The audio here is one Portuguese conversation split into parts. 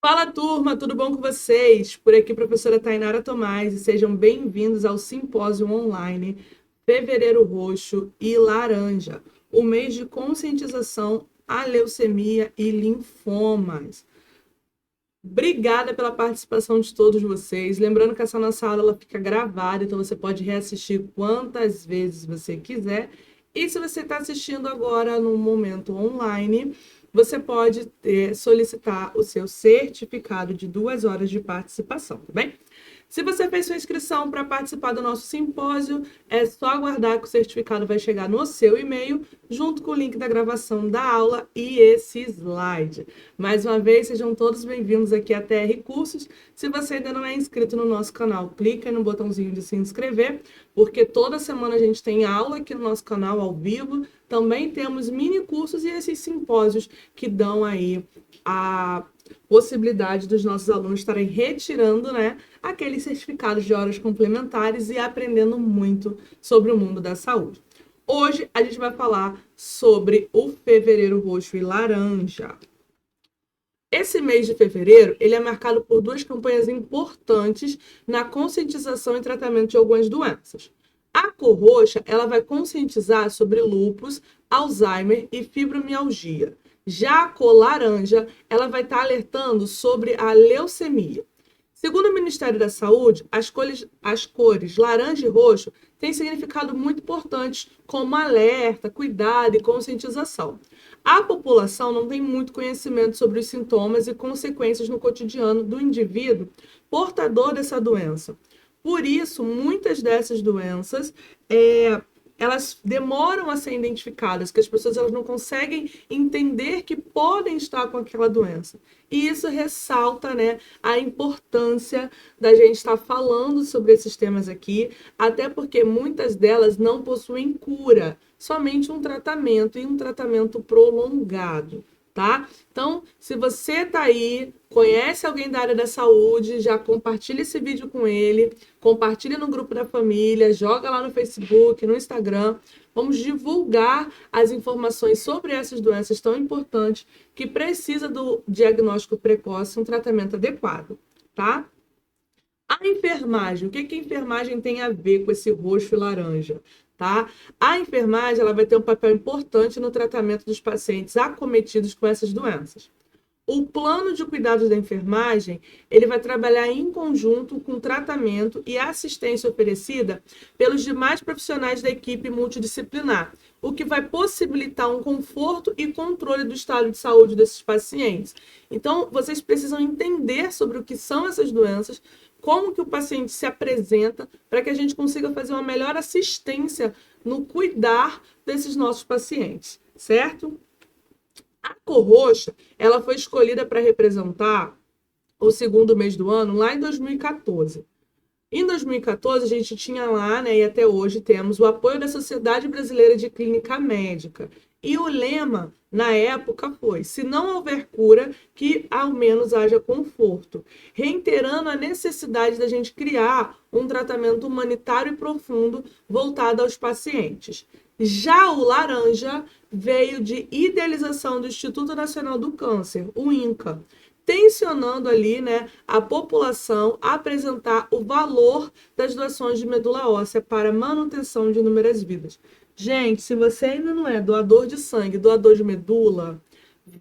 Fala, turma, tudo bom com vocês? Por aqui, professora Tainara Tomás, e sejam bem-vindos ao Simpósio Online Fevereiro Roxo e Laranja, o mês de conscientização à leucemia e linfomas. Obrigada pela participação de todos vocês. Lembrando que essa nossa aula ela fica gravada, então você pode reassistir quantas vezes você quiser. E se você está assistindo agora no momento online, você pode solicitar o seu certificado de 2 horas de participação, tá bem? Se você fez sua inscrição para participar do nosso simpósio, é só aguardar que o certificado vai chegar no seu e-mail, junto com o link da gravação da aula e esse slide. Mais uma vez, sejam todos bem-vindos aqui à TR Cursos. Se você ainda não é inscrito no nosso canal, clica no botãozinho de se inscrever, porque toda semana a gente tem aula aqui no nosso canal ao vivo. Também temos mini cursos e esses simpósios que dão aí a possibilidade dos nossos alunos estarem retirando, né, aqueles certificados de horas complementares e aprendendo muito sobre o mundo da saúde. Hoje a gente vai falar sobre o Fevereiro Roxo e Laranja. Esse mês de fevereiro, ele é marcado por duas campanhas importantes na conscientização e tratamento de algumas doenças. A cor roxa, ela vai conscientizar sobre lúpus, Alzheimer e fibromialgia. Já a cor laranja, ela vai estar alertando sobre a leucemia. Segundo o Ministério da Saúde, as cores laranja e roxo têm significado muito importante, como alerta, cuidado e conscientização. A população não tem muito conhecimento sobre os sintomas e consequências no cotidiano do indivíduo portador dessa doença. Por isso, muitas dessas doenças elas demoram a ser identificadas, que as pessoas elas não conseguem entender que podem estar com aquela doença. E isso ressalta, né, a importância da gente estar falando sobre esses temas aqui, até porque muitas delas não possuem cura, somente um tratamento e um tratamento prolongado, tá? Então, se você tá aí, conhece alguém da área da saúde, já compartilha esse vídeo com ele, compartilha no grupo da família, joga lá no Facebook, no Instagram. Vamos divulgar as informações sobre essas doenças tão importantes que precisa do diagnóstico precoce, um tratamento adequado, tá? A enfermagem, o que que a enfermagem tem a ver com esse roxo e laranja? Tá? A enfermagem ela vai ter um papel importante no tratamento dos pacientes acometidos com essas doenças. O plano de cuidados da enfermagem, ele vai trabalhar em conjunto com o tratamento e assistência oferecida pelos demais profissionais da equipe multidisciplinar, o que vai possibilitar um conforto e controle do estado de saúde desses pacientes. Então, vocês precisam entender sobre o que são essas doenças, como que o paciente se apresenta, para que a gente consiga fazer uma melhor assistência no cuidar desses nossos pacientes, certo? A cor roxa, ela foi escolhida para representar o segundo mês do ano lá em 2014. Em 2014, a gente tinha lá, né, e até hoje temos o apoio da Sociedade Brasileira de Clínica Médica. E o lema, na época, foi: se não houver cura, que ao menos haja conforto. Reiterando a necessidade da gente criar um tratamento humanitário e profundo voltado aos pacientes. Já o laranja veio de idealização do Instituto Nacional do Câncer, o INCA, tensionando ali, né, a população a apresentar o valor das doações de medula óssea para manutenção de inúmeras vidas. Gente, se você ainda não é doador de sangue, doador de medula,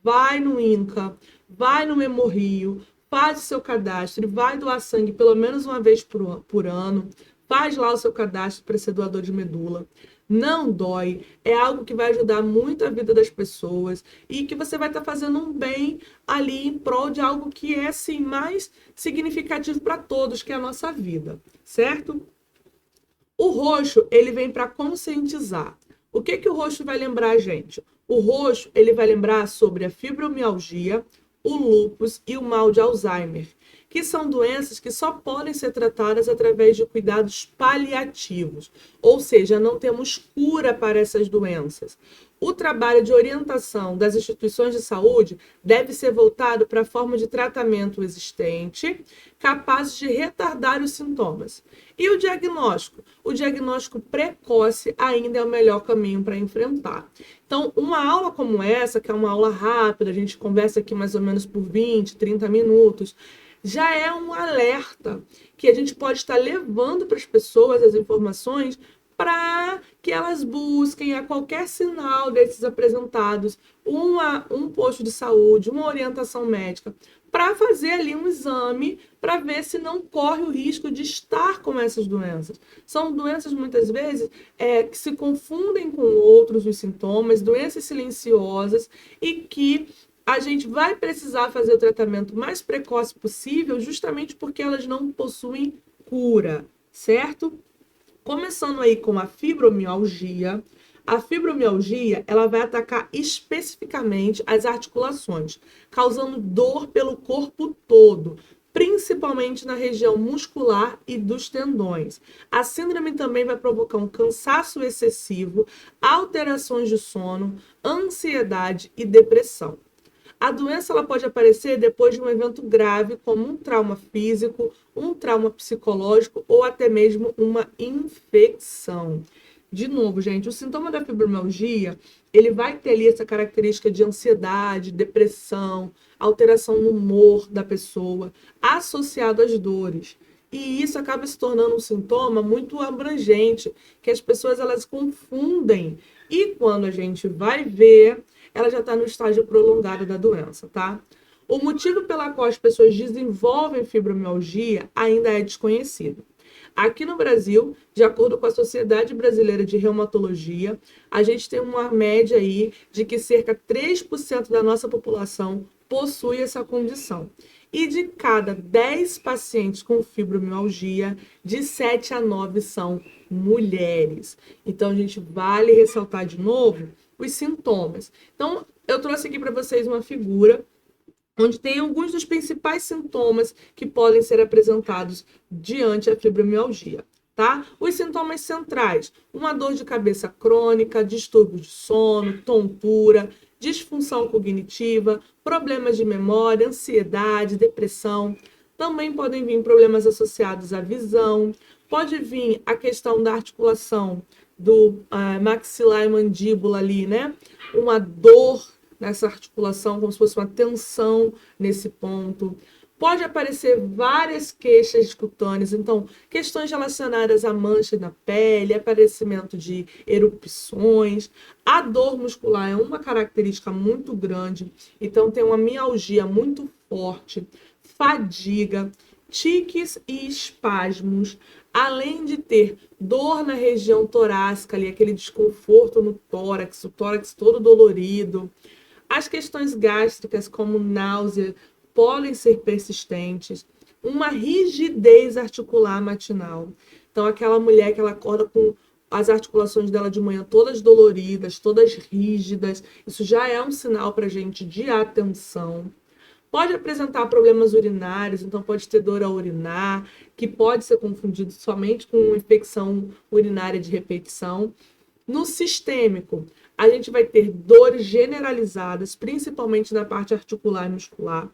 vai no INCA, vai no Hemorrio, faz o seu cadastro, vai doar sangue pelo menos uma vez por ano, faz lá o seu cadastro para ser doador de medula. Não dói, é algo que vai ajudar muito a vida das pessoas e que você vai estar fazendo um bem ali em prol de algo que é assim mais significativo para todos, que é a nossa vida, certo? O roxo, ele vem para conscientizar. O que que o roxo vai lembrar a gente? O roxo, ele vai lembrar sobre a fibromialgia, o lúpus e o mal de Alzheimer, que são doenças que só podem ser tratadas através de cuidados paliativos, ou seja, não temos cura para essas doenças. O trabalho de orientação das instituições de saúde deve ser voltado para a forma de tratamento existente, capazes de retardar os sintomas. E o diagnóstico? O diagnóstico precoce ainda é o melhor caminho para enfrentar. Então, uma aula como essa, que é uma aula rápida, a gente conversa aqui mais ou menos por 20, 30 minutos, já é um alerta que a gente pode estar levando para as pessoas as informações para que elas busquem a qualquer sinal desses apresentados um posto de saúde, uma orientação médica, para fazer ali um exame para ver se não corre o risco de estar com essas doenças. São doenças, muitas vezes, que se confundem com outros os sintomas, doenças silenciosas e que a gente vai precisar fazer o tratamento mais precoce possível, justamente porque elas não possuem cura, certo? Começando aí com a fibromialgia. A fibromialgia, ela vai atacar especificamente as articulações, causando dor pelo corpo todo, principalmente na região muscular e dos tendões. A síndrome também vai provocar um cansaço excessivo, alterações de sono, ansiedade e depressão. A doença ela pode aparecer depois de um evento grave, como um trauma físico, um trauma psicológico ou até mesmo uma infecção. De novo, gente, o sintoma da fibromialgia, ele vai ter ali essa característica de ansiedade, depressão, alteração no humor da pessoa, associado às dores. E isso acaba se tornando um sintoma muito abrangente, que as pessoas elas confundem. E quando a gente vai ver, ela já está no estágio prolongado da doença, tá? O motivo pela qual as pessoas desenvolvem fibromialgia ainda é desconhecido. Aqui no Brasil, de acordo com a Sociedade Brasileira de Reumatologia, a gente tem uma média aí de que cerca de 3% da nossa população possui essa condição. E de cada 10 pacientes com fibromialgia, de 7 a 9 são mulheres. Então, a gente vale ressaltar de novo os sintomas. Então, eu trouxe aqui para vocês uma figura onde tem alguns dos principais sintomas que podem ser apresentados diante da fibromialgia, tá? Os sintomas centrais: uma dor de cabeça crônica, distúrbio de sono, tontura, disfunção cognitiva, problemas de memória, ansiedade, depressão. Também podem vir problemas associados à visão, pode vir a questão da articulação do maxilar e mandíbula ali, né? Uma dor nessa articulação, como se fosse uma tensão nesse ponto. Pode aparecer várias queixas cutâneas, então, questões relacionadas à mancha na pele, aparecimento de erupções. A dor muscular é uma característica muito grande, então tem uma mialgia muito forte, fadiga, tiques e espasmos, além de ter dor na região torácica, ali, aquele desconforto no tórax, o tórax todo dolorido. As questões gástricas, como náusea, podem ser persistentes. Uma rigidez articular matinal. Então, aquela mulher que ela acorda com as articulações dela de manhã todas doloridas, todas rígidas, isso já é um sinal para a gente de atenção. Pode apresentar problemas urinários, então pode ter dor a urinar, que pode ser confundido somente com infecção urinária de repetição. No sistêmico, a gente vai ter dores generalizadas, principalmente na parte articular e muscular,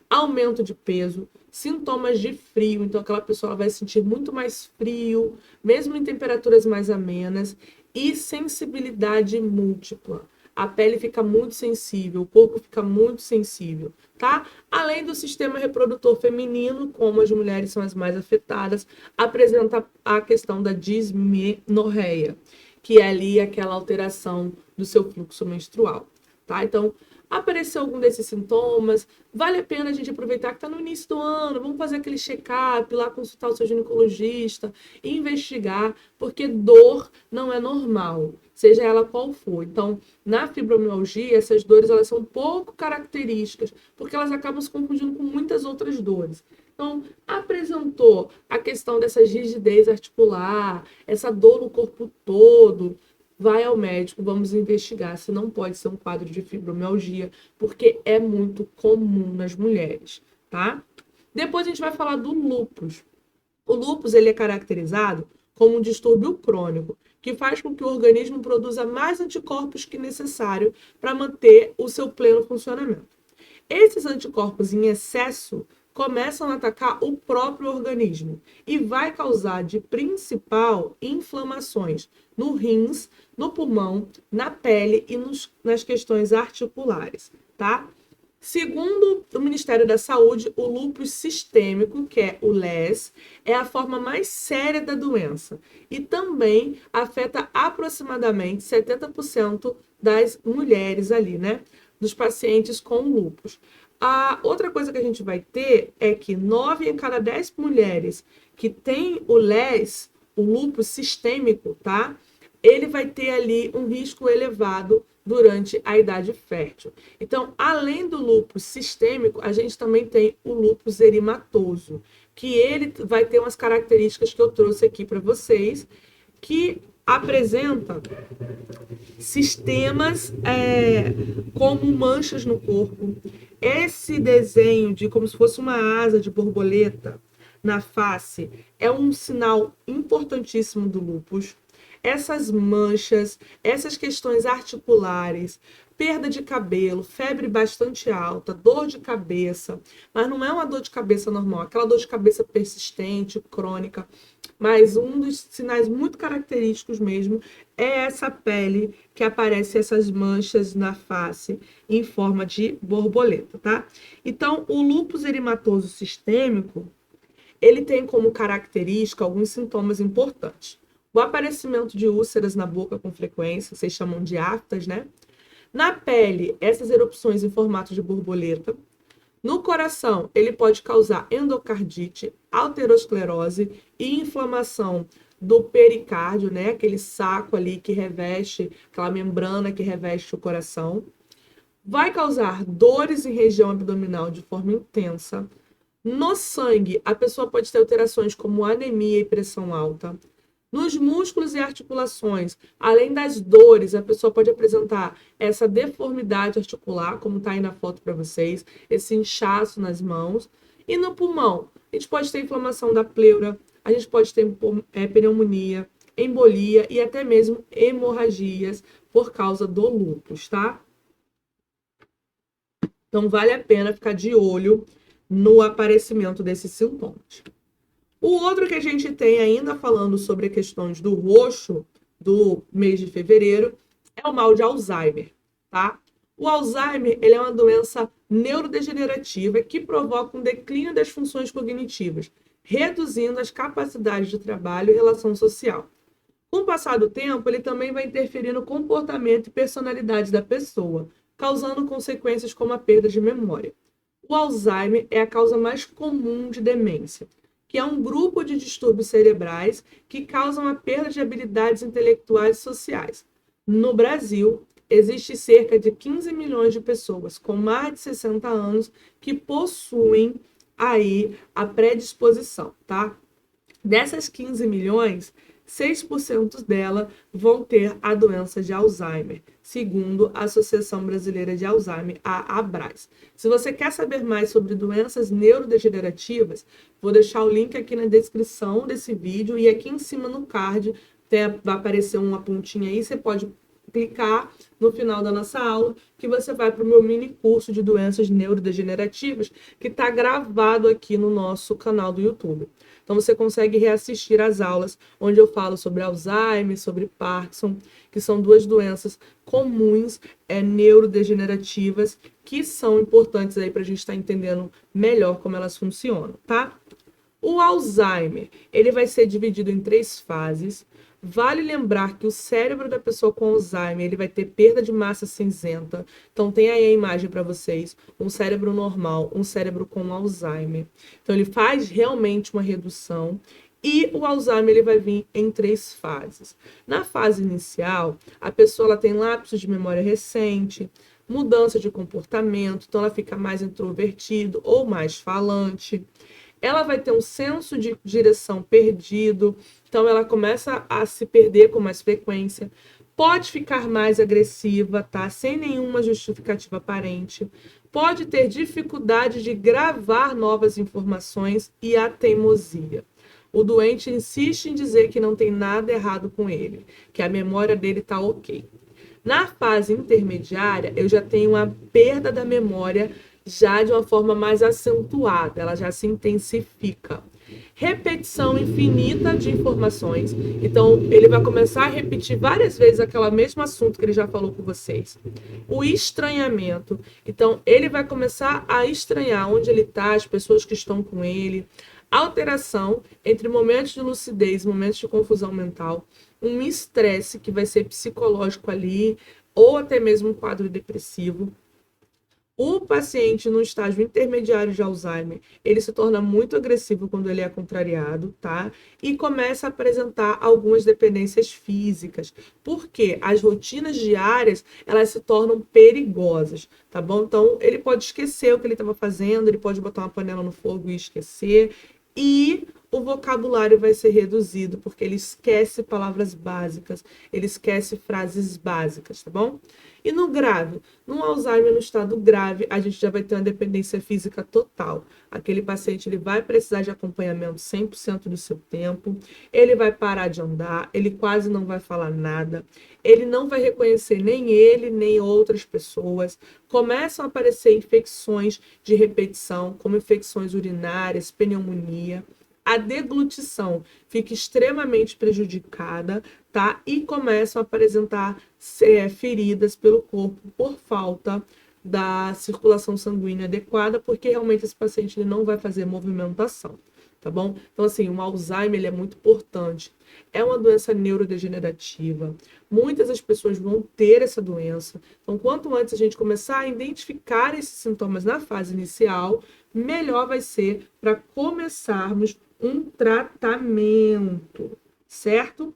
aumento de peso, sintomas de frio, então aquela pessoa vai sentir muito mais frio, mesmo em temperaturas mais amenas, e sensibilidade múltipla. A pele fica muito sensível, o corpo fica muito sensível, tá? Além do sistema reprodutor feminino, como as mulheres são as mais afetadas, apresenta a questão da dismenorreia, que é ali aquela alteração do seu fluxo menstrual, tá? Então, apareceu algum desses sintomas, vale a pena a gente aproveitar que está no início do ano, vamos fazer aquele check-up, lá consultar o seu ginecologista, investigar, porque dor não é normal, seja ela qual for. Então, na fibromialgia, essas dores elas são pouco características, porque elas acabam se confundindo com muitas outras dores. Então, apresentou a questão dessa rigidez articular, essa dor no corpo todo, vai ao médico, vamos investigar se não pode ser um quadro de fibromialgia, porque é muito comum nas mulheres, tá? Depois a gente vai falar do lúpus. O lúpus, ele é caracterizado como um distúrbio crônico, que faz com que o organismo produza mais anticorpos que necessário para manter o seu pleno funcionamento. Esses anticorpos em excesso começam a atacar o próprio organismo e vai causar de principal inflamações no rins, no pulmão, na pele e nas questões articulares, tá? Segundo o Ministério da Saúde, o lúpus sistêmico, que é o LES, é a forma mais séria da doença e também afeta aproximadamente 70% das mulheres ali, né? Dos pacientes com lúpus. A outra coisa que a gente vai ter é que 9 em cada 10 mulheres que têm o LES, o lúpus sistêmico, tá? Ele vai ter ali um risco elevado durante a idade fértil. Então, além do lúpus sistêmico, a gente também tem o lúpus erimatoso, que ele vai ter umas características que eu trouxe aqui para vocês, que apresenta sistemas como manchas no corpo. Esse desenho de como se fosse uma asa de borboleta na face é um sinal importantíssimo do lúpus. Essas manchas, essas questões articulares, perda de cabelo, febre bastante alta, dor de cabeça, mas não é uma dor de cabeça normal, aquela dor de cabeça persistente, crônica, mas um dos sinais muito característicos mesmo é essa pele que aparece essas manchas na face em forma de borboleta, tá? Então, o lúpus erimatoso sistêmico, ele tem como característica alguns sintomas importantes. O aparecimento de úlceras na boca com frequência, vocês chamam de aftas, né? Na pele, essas erupções em formato de borboleta. No coração, ele pode causar endocardite, aterosclerose e inflamação do pericárdio, né? Aquele saco ali que reveste, aquela membrana que reveste o coração. Vai causar dores em região abdominal de forma intensa. No sangue, a pessoa pode ter alterações como anemia e pressão alta. Nos músculos e articulações, além das dores, a pessoa pode apresentar essa deformidade articular, como está aí na foto para vocês, esse inchaço nas mãos. E no pulmão, a gente pode ter inflamação da pleura, a gente pode ter pneumonia, embolia e até mesmo hemorragias por causa do lúpus, tá? Então, vale a pena ficar de olho no aparecimento desses sintomas. O outro que a gente tem ainda falando sobre questões do roxo do mês de fevereiro é o mal de Alzheimer, tá? O Alzheimer, ele é uma doença neurodegenerativa que provoca um declínio das funções cognitivas, reduzindo as capacidades de trabalho e relação social. Com o passar do tempo, ele também vai interferir no comportamento e personalidade da pessoa, causando consequências como a perda de memória. O Alzheimer é a causa mais comum de demência, que é um grupo de distúrbios cerebrais que causam a perda de habilidades intelectuais e sociais. No Brasil, existe cerca de 15 milhões de pessoas com mais de 60 anos que possuem aí a predisposição, tá? Dessas 15 milhões, 6% dela vão ter a doença de Alzheimer, segundo a Associação Brasileira de Alzheimer, a ABRAS. Se você quer saber mais sobre doenças neurodegenerativas, vou deixar o link aqui na descrição desse vídeo e aqui em cima no card vai aparecer uma pontinha aí, você pode clicar no final da nossa aula, que você vai para o meu mini curso de doenças neurodegenerativas, que está gravado aqui no nosso canal do YouTube. Então, você consegue reassistir as aulas onde eu falo sobre Alzheimer, sobre Parkinson, que são duas doenças comuns, neurodegenerativas, que são importantes aí para a gente estar entendendo melhor como elas funcionam, tá? O Alzheimer, ele vai ser dividido em 3 fases. Vale lembrar que o cérebro da pessoa com Alzheimer, ele vai ter perda de massa cinzenta. Então, tem aí a imagem para vocês, um cérebro normal, um cérebro com Alzheimer. Então, ele faz realmente uma redução. E o Alzheimer, ele vai vir em 3 fases. Na fase inicial, a pessoa ela tem lapsos de memória recente, mudança de comportamento, então ela fica mais introvertido ou mais falante. Ela vai ter um senso de direção perdido, então ela começa a se perder com mais frequência. Pode ficar mais agressiva, tá? Sem nenhuma justificativa aparente. Pode ter dificuldade de gravar novas informações e a teimosia. O doente insiste em dizer que não tem nada errado com ele, que a memória dele está ok. Na fase intermediária, eu já tenho uma perda da memória já de uma forma mais acentuada, ela já se intensifica. Repetição infinita de informações. Então, ele vai começar a repetir várias vezes aquele mesmo assunto que ele já falou com vocês. O estranhamento. Então, ele vai começar a estranhar onde ele está, as pessoas que estão com ele. Alteração entre momentos de lucidez e momentos de confusão mental. Um estresse que vai ser psicológico ali, ou até mesmo um quadro depressivo. O paciente no estágio intermediário de Alzheimer, ele se torna muito agressivo quando ele é contrariado, tá? E começa a apresentar algumas dependências físicas, porque as rotinas diárias, elas se tornam perigosas, tá bom? Então, ele pode esquecer o que ele estava fazendo, ele pode botar uma panela no fogo e esquecer, e o vocabulário vai ser reduzido, porque ele esquece palavras básicas, ele esquece frases básicas, tá bom? E no grave, no Alzheimer, no estado grave, a gente já vai ter uma dependência física total. Aquele paciente ele vai precisar de acompanhamento 100% do seu tempo, ele vai parar de andar, ele quase não vai falar nada, ele não vai reconhecer nem ele, nem outras pessoas. Começam a aparecer infecções de repetição, como infecções urinárias, pneumonia. A deglutição fica extremamente prejudicada, tá? E começam a apresentar feridas pelo corpo por falta da circulação sanguínea adequada, porque realmente esse paciente ele não vai fazer movimentação, tá bom? Então, assim, o Alzheimer ele é muito importante. É uma doença neurodegenerativa. Muitas das pessoas vão ter essa doença. Então, quanto antes a gente começar a identificar esses sintomas na fase inicial, melhor vai ser para começarmos um tratamento, certo?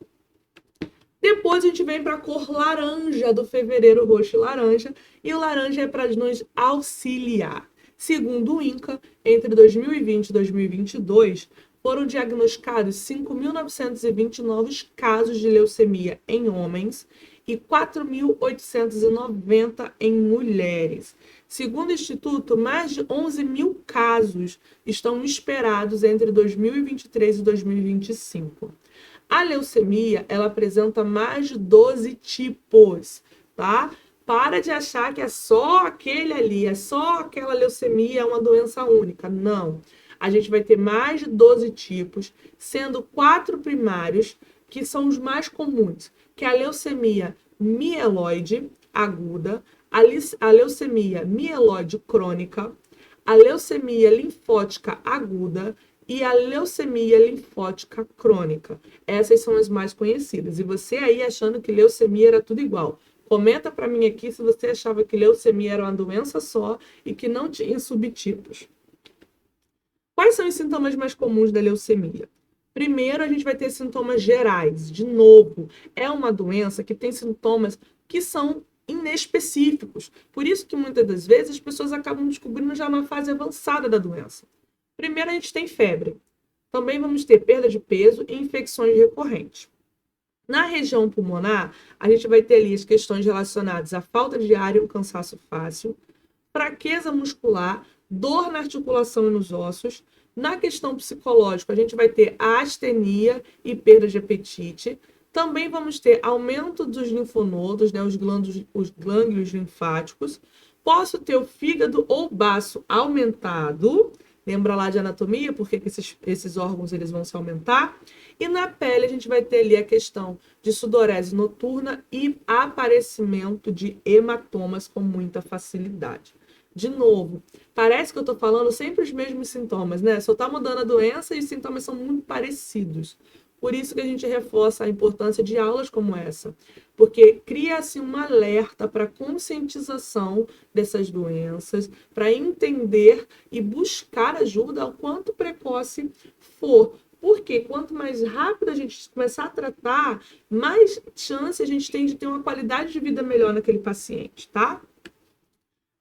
Depois a gente vem para a cor laranja do fevereiro roxo e laranja, e o laranja é para nos auxiliar. Segundo o INCA, entre 2020 e 2022, foram diagnosticados 5.920 novos casos de leucemia em homens e 4.890 em mulheres. Segundo o Instituto, mais de 11 mil casos estão esperados entre 2023 e 2025. A leucemia, ela apresenta mais de 12 tipos, tá? Para de achar que é só aquele ali, é só aquela leucemia, é uma doença única. Não. A gente vai ter mais de 12 tipos, sendo 4 primários, que são os mais comuns, que é a leucemia mieloide aguda, a leucemia mieloide crônica, a leucemia linfótica aguda e a leucemia linfótica crônica. Essas são as mais conhecidas. E você aí achando que leucemia era tudo igual. Comenta para mim aqui se você achava que leucemia era uma doença só e que não tinha subtipos. Quais são os sintomas mais comuns da leucemia? Primeiro, a gente vai ter sintomas gerais. De novo, é uma doença que tem sintomas que são inespecíficos. Por isso que muitas das vezes as pessoas acabam descobrindo já na fase avançada da doença. Primeiro, a gente tem febre. Também vamos ter perda de peso e infecções recorrentes. Na região pulmonar, a gente vai ter ali as questões relacionadas à falta de ar e um cansaço fácil, fraqueza muscular, dor na articulação e nos ossos. Na questão psicológica, a gente vai ter a astenia e perda de apetite. Também vamos ter aumento dos linfonodos, né, os glândulos linfáticos. Posso ter o fígado ou baço aumentado. Lembra lá de anatomia, porque esses órgãos eles vão se aumentar. E na pele a gente vai ter ali a questão de sudorese noturna e aparecimento de hematomas com muita facilidade. De novo, parece que eu estou falando sempre os mesmos sintomas, né? Só está mudando a doença e os sintomas são muito parecidos. Por isso que a gente reforça a importância de aulas como essa, porque cria-se um alerta para conscientização dessas doenças, para entender e buscar ajuda ao quanto precoce for. Porque quanto mais rápido a gente começar a tratar, mais chance a gente tem de ter uma qualidade de vida melhor naquele paciente, tá?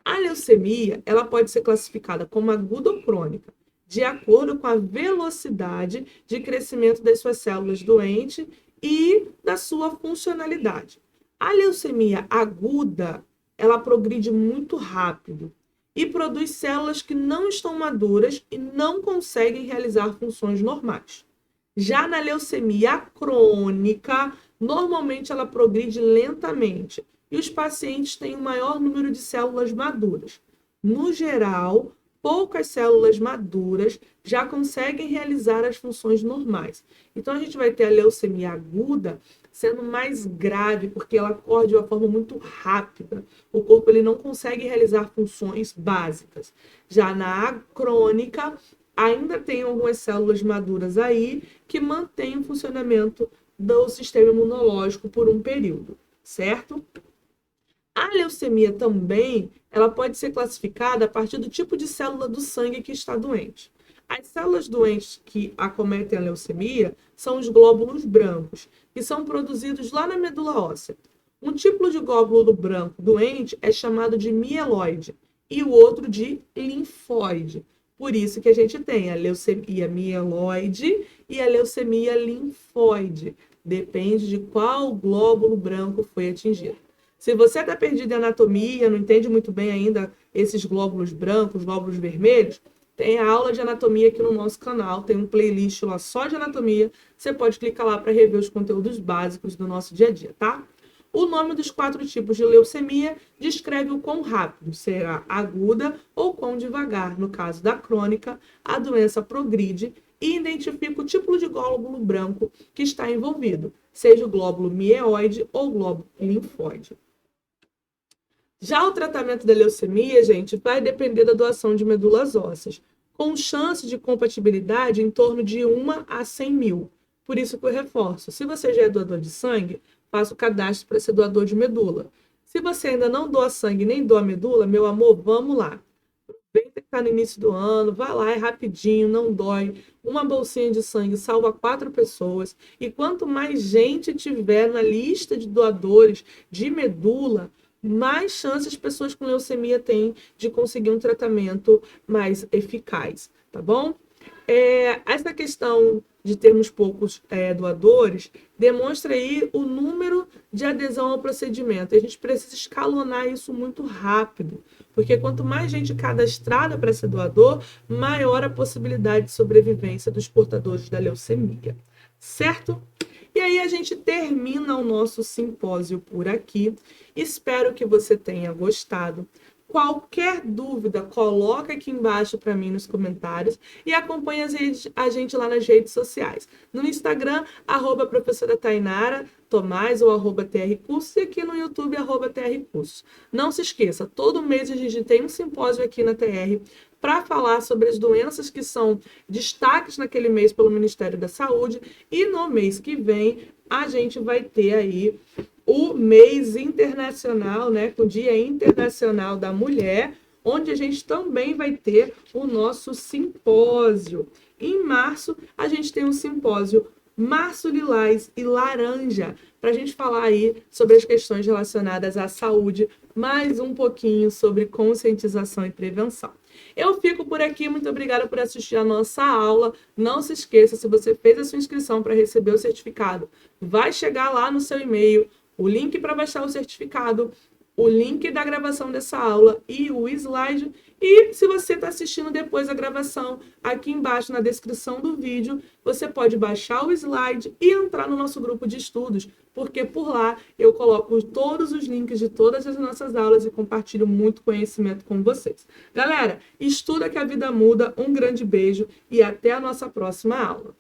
A leucemia, ela pode ser classificada como aguda ou crônica, de acordo com a velocidade de crescimento das suas células doentes e da sua funcionalidade. A leucemia aguda, ela progride muito rápido e produz células que não estão maduras e não conseguem realizar funções normais. Já na leucemia crônica, normalmente ela progride lentamente e os pacientes têm um maior número de células maduras. No geral, poucas células maduras já conseguem realizar as funções normais. Então, a gente vai ter a leucemia aguda sendo mais grave, porque ela ocorre de uma forma muito rápida. O corpo ele não consegue realizar funções básicas. Já na crônica, ainda tem algumas células maduras aí que mantêm o funcionamento do sistema imunológico por um período, certo? A leucemia também, ela pode ser classificada a partir do tipo de célula do sangue que está doente. As células doentes que acometem a leucemia são os glóbulos brancos, que são produzidos lá na medula óssea. Um tipo de glóbulo branco doente é chamado de mieloide e o outro de linfóide. Por isso que a gente tem a leucemia mieloide e a leucemia linfóide. Depende de qual glóbulo branco foi atingido. Se você está perdido em anatomia, não entende muito bem ainda esses glóbulos brancos, glóbulos vermelhos, tem a aula de anatomia aqui no nosso canal, tem um playlist lá só de anatomia, você pode clicar lá para rever os conteúdos básicos do nosso dia a dia, tá? O nome dos 4 tipos de leucemia descreve o quão rápido será aguda ou quão devagar. No caso da crônica, a doença progride e identifica o tipo de glóbulo branco que está envolvido, seja o glóbulo mieloide ou glóbulo linfóide. Já o tratamento da leucemia, gente, vai depender da doação de medulas ósseas, com chance de compatibilidade em torno de 1 a 100 mil. Por isso que eu reforço, se você já é doador de sangue, faça o cadastro para ser doador de medula. Se você ainda não doa sangue nem doa medula, meu amor, vamos lá. Vem que tá no início do ano, vai lá, é rapidinho, não dói. Uma bolsinha de sangue salva 4 pessoas. E quanto mais gente tiver na lista de doadores de medula, mais chances pessoas com leucemia têm de conseguir um tratamento mais eficaz, tá bom? Essa questão de termos poucos doadores demonstra aí o número de adesão ao procedimento. A gente precisa escalonar isso muito rápido, porque quanto mais gente cadastrada para ser doador, maior a possibilidade de sobrevivência dos portadores da leucemia, certo? E aí a gente termina o nosso simpósio por aqui. Espero que você tenha gostado. Qualquer dúvida, coloca aqui embaixo para mim nos comentários e acompanha a gente lá nas redes sociais. No Instagram, @professora Tainara Tomás ou @trcursos e aqui no YouTube, @trcursos. Não se esqueça, todo mês a gente tem um simpósio aqui na TR para falar sobre as doenças que são destaques naquele mês pelo Ministério da Saúde e no mês que vem a gente vai ter aí o mês internacional, né, com o Dia Internacional da Mulher, onde a gente também vai ter o nosso simpósio. Em março, a gente tem um simpósio Março Lilás e Laranja, para a gente falar aí sobre as questões relacionadas à saúde, mais um pouquinho sobre conscientização e prevenção. Eu fico por aqui, muito obrigada por assistir a nossa aula. Não se esqueça, se você fez a sua inscrição para receber o certificado, vai chegar lá no seu e-mail o link para baixar o certificado, o link da gravação dessa aula e o slide. E se você está assistindo depois a gravação, aqui embaixo na descrição do vídeo, você pode baixar o slide e entrar no nosso grupo de estudos, porque por lá eu coloco todos os links de todas as nossas aulas e compartilho muito conhecimento com vocês. Galera, estuda que a vida muda, um grande beijo e até a nossa próxima aula.